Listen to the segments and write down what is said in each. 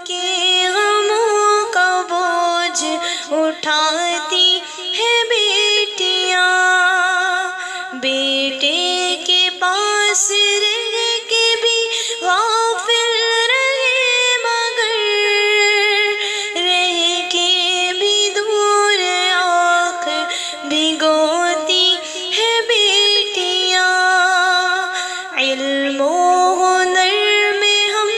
کے غموں کا بوجھ اٹھاتی ہے بیٹیاں، بیٹے کے پاس رہ کے بھی غافل رہے مگر رہ کے بھی دور آنکھ بھگوتی ہے بیٹیاں۔ علم و ہنر میں ہم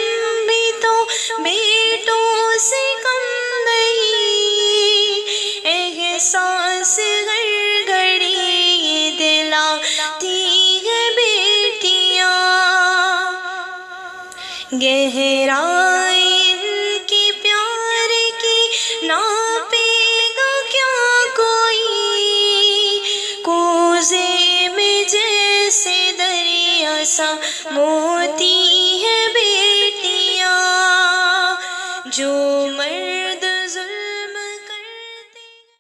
بھی تو بیٹوں سے کم نہیں، احساس ہر گھڑی دلاتی ہے بیٹیاں۔ گہرائی ان کی پیار کی ناپے گا کیا کوئی، کوزے میں جیسے دریا سا موتی